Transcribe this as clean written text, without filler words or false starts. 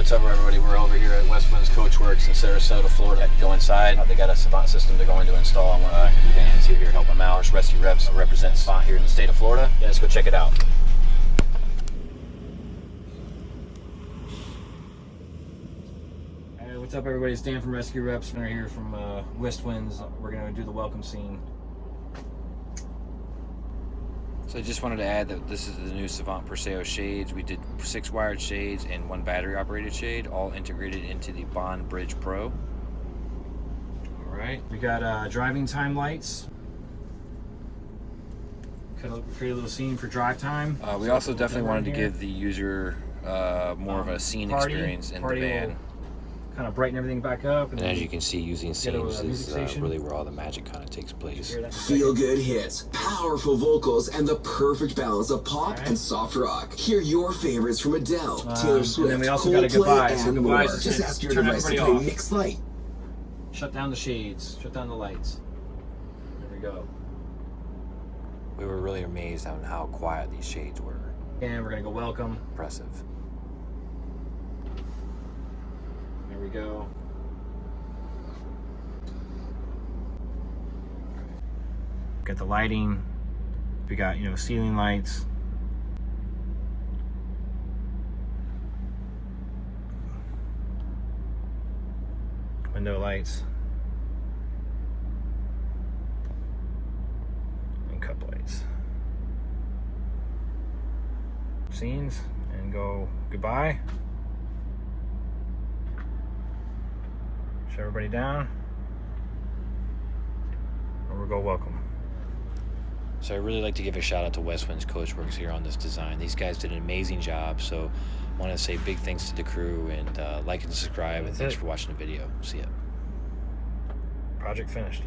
What's up, everybody? We're over here at Westwind Coachworks in Sarasota, Florida. Go inside. They got a Savant system they're going to install on one of the vans here to help them out. RezQReps represents Savant here in the state of Florida. Yeah, let's go check it out. Hey, what's up, everybody? It's Dan from RezQReps. We're here from Westwinds. We're going to do the welcome scene. So I just wanted to add that this is the new Savant Perseo shades. We did 6 wired shades and 1 battery operated shade, all integrated into the Bond Bridge Pro. All right, we got driving time lights. Create a little scene for drive time. We also definitely wanted to give the user more of a scene experience in the van. Kind of brighten everything back up. And as you can see, using scenes is really where all the magic kind of takes place. Feel good hits, powerful vocals, and the perfect balance of pop and soft rock. Hear your favorites from Adele, Taylor Swift, and then we also got a goodbye. So and more. goodbyes, Just ask your turn device to everybody play off. Mixed Light. Shut down the shades. Shut down the lights. There we go. We were really amazed on how quiet these shades were. And we're gonna go welcome. Impressive. There we go. Got the lighting. We got, ceiling lights. Window lights. And cup lights. Scenes and go goodbye. Shut everybody down. And we'll go welcome. So I'd really like to give a shout out to Westwind Coachworks here on this design. These guys did an amazing job, so I want to say big thanks to the crew, and like and subscribe, and thanks for watching the video. See ya. Project finished.